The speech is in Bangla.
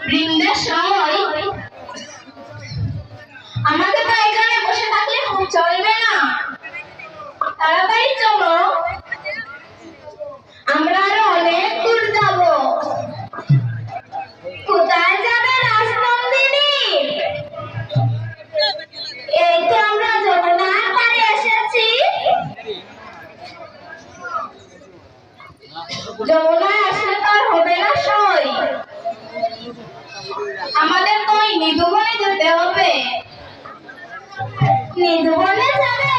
বৃন্দার সময় আমাদের তো এখানে বসে থাকলে চলবে না, তাড়াতাড়ি চলো, আমরা আরো অনেক দূর যাব। কোথায় যাবে রাজনন্দিনী? এই তো আমরা যমুনার পাড়ে এসেছি। যমুনায় আসলে তো আর হবে না সই, আমাদের তো ওই নিধুবনে যেতে হবে। নিধুবনে যাবে?